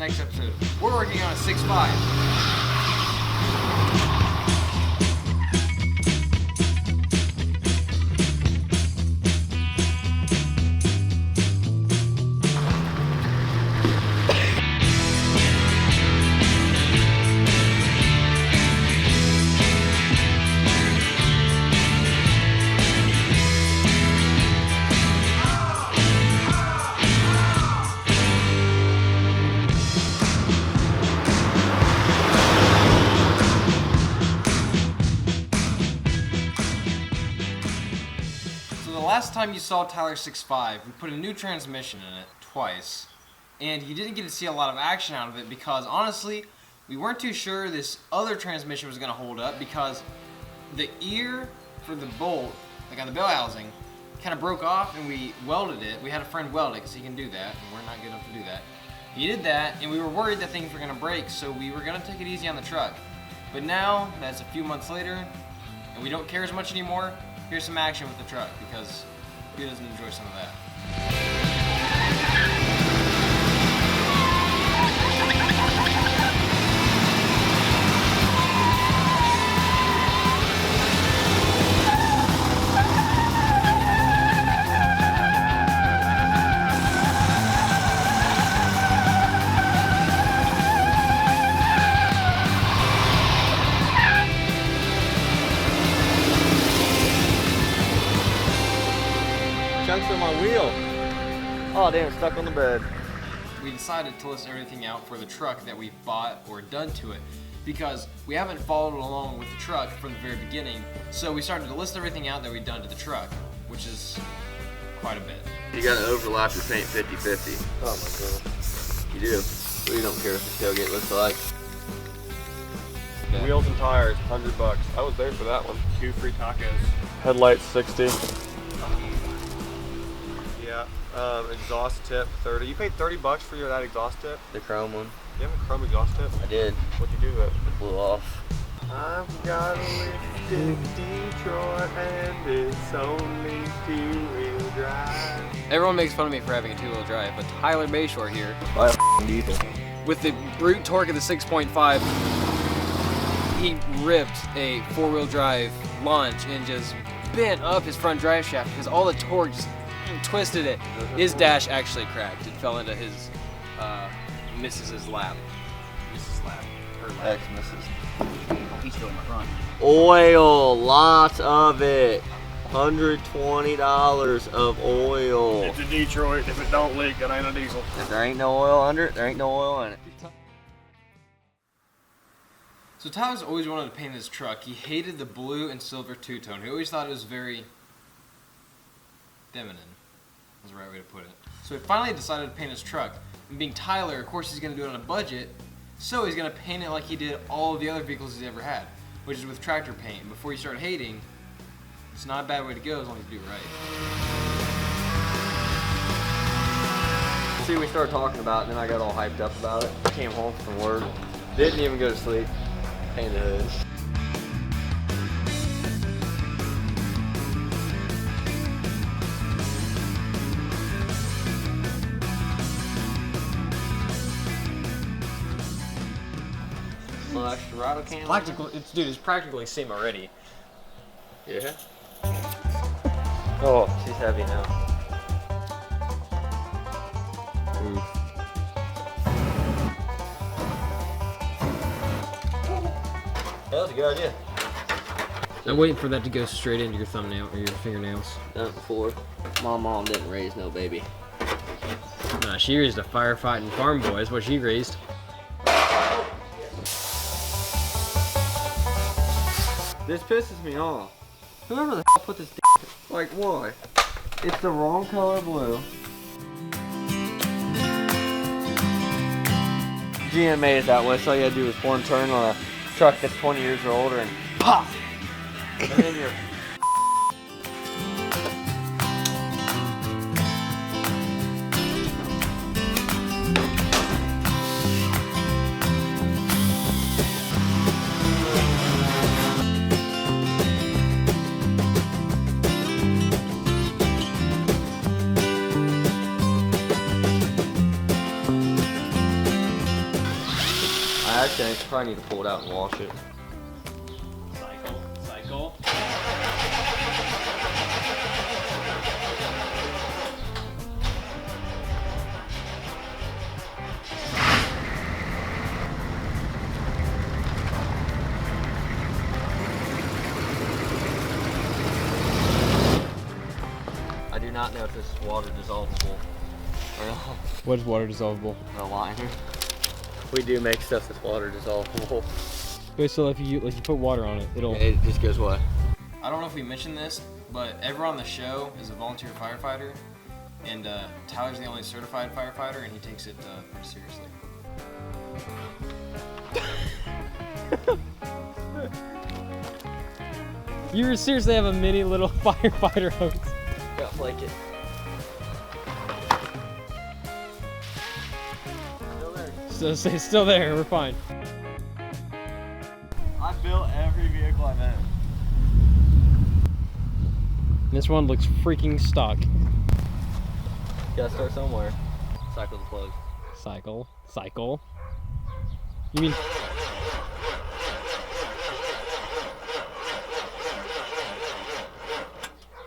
next episode. We're working on a 6.5. Last time you saw Tyler 6.5, we put a new transmission in it twice, and you didn't get to see a lot of action out of it because honestly, we weren't too sure this other transmission was going to hold up because the ear for the bolt, like on the bell housing, kind of broke off and we welded it. We had a friend weld it because he can do that, and we're not good enough to do that. He did that, and we were worried that things were going to break, so we were going to take it easy on the truck. But now, that's a few months later, and we don't care as much anymore. Here's some action with the truck because who doesn't enjoy some of that? Chunks on my wheel. Oh damn, it's stuck on the bed. We decided to list everything out for the truck that we bought or done to it because we haven't followed along with the truck from the very beginning. So we started to list everything out that we'd done to the truck, which is quite a bit. You gotta overlap your paint 50-50. Oh my god. You do. So you don't care if the tailgate looks like. Yeah. Wheels and tires, $100. I was there for that one. 2 free tacos. Headlights, 60. Yeah, exhaust tip, 30. You paid $30 for that exhaust tip? The chrome one. You have a chrome exhaust tip? I did. What'd you do with it? It blew off. I've got a lift in Detroit and it's only 2-wheel drive. Everyone makes fun of me for having a 2-wheel drive, but Tyler Bashores here, Buy a diesel. with the brute torque of the 6.5, he ripped a 4-wheel drive launch and just bent up his front drive shaft because all the torque just twisted it. His dash actually cracked. It fell into his Mrs.'s lap. Mrs. lap. Her lap. Ex-Mrs. He's still in my front. Oil, lots of it. $120 of oil. It's a Detroit. If it don't leak, it ain't a diesel. If there ain't no oil under it, there ain't no oil in it. So Tyler's always wanted to paint his truck. He hated the blue and silver two-tone. He always thought it was very feminine. That's the right way to put it. So he finally decided to paint his truck. And being Tyler, of course he's going to do it on a budget, so he's going to paint it like he did all of the other vehicles he's ever had, which is with tractor paint. And before you start hating, it's not a bad way to go as long as you do it right. See, we started talking about it, and then I got all hyped up about it. Came home from work, didn't even go to sleep, painted the hood. Extra rattle can. It's practically same already. Yeah. Oh, she's heavy now. Oof. That was a good idea. I'm waiting for that to go straight into your thumbnail or your fingernails. Done it before. My mom didn't raise no baby. Nah, she raised a firefighting farm boy. That's what she raised. This pisses me off. Whoever the hell put this like why? It's the wrong color blue. GM made it that way, so all you gotta do is one turn on a truck that's 20 years or older and pop! And then you're Actually, I probably need to pull it out and wash it. Cycle. I do not know if this is water dissolvable or not. What is water dissolvable? A liner. We do make stuff that's water dissolvable. Wait, so if you put water on it, it'll. It just goes away. I don't know if we mentioned this, but everyone on the show is a volunteer firefighter, and Tyler's the only certified firefighter, and he takes it pretty seriously. You seriously have a mini little firefighter hose. Got flake it. Still there. So it's still there. We're fine. I built every vehicle I've owned. This one looks freaking stock. Gotta start somewhere. Cycle the plug. Cycle. You mean?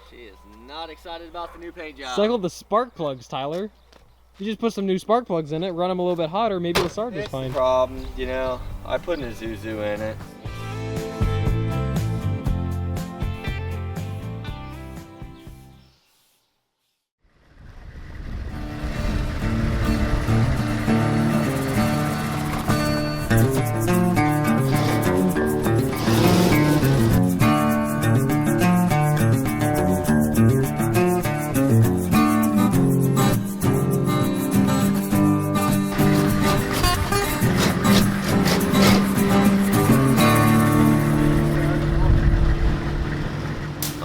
She is not excited about the new paint job. Cycle the spark plugs, Tyler. You just put some new spark plugs in it, run them a little bit hotter, maybe it'll start just fine. Problem, you know, I put an Isuzu in it.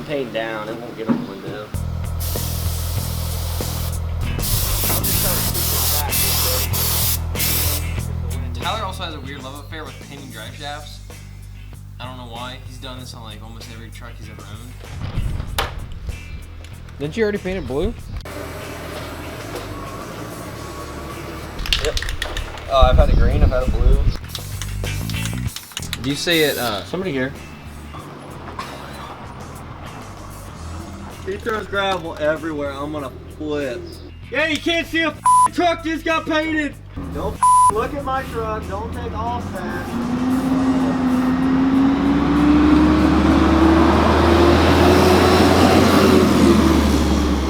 Paint down, it won't get on the window. Tyler also has a weird love affair with painting drive shafts. I don't know why. He's done this on like almost every truck he's ever owned. Didn't you already paint it blue? Yep. I've had a green, I've had a blue. Do you say it, Somebody here. He throws gravel everywhere. I'm gonna flip. Yeah, you can't see a truck just got painted. Don't look at my truck. Don't take off that.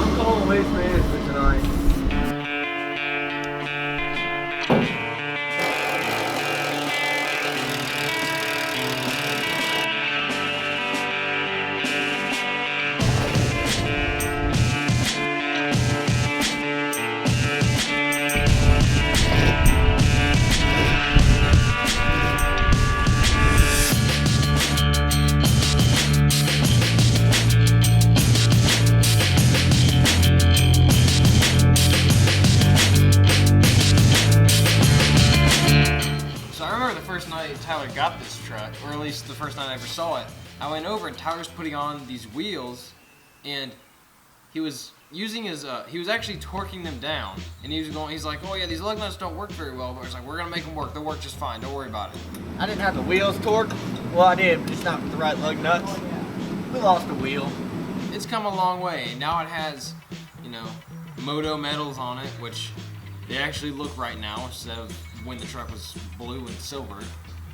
I'm calling waste management tonight. Tyler got this truck, or at least the first night I ever saw it, I went over and Tyler's putting on these wheels, and he was using his, he was actually torquing them down, and he's like, oh yeah, these lug nuts don't work very well, but it's like, we're gonna make them work, they'll work just fine, don't worry about it. I didn't have the wheels torqued. Well, I did, but it's not with the right lug nuts. We lost a wheel. It's come a long way. Now it has, you know, moto metals on it, which they actually look right now instead of when the truck was blue and silver.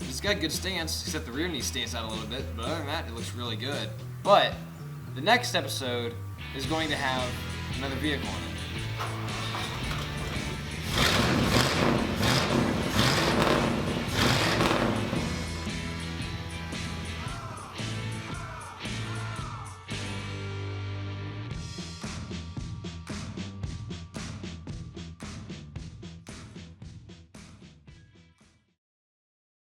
It's got good stance, except the rear needs to stance out a little bit, but other than that, it looks really good. But the next episode is going to have another vehicle in it.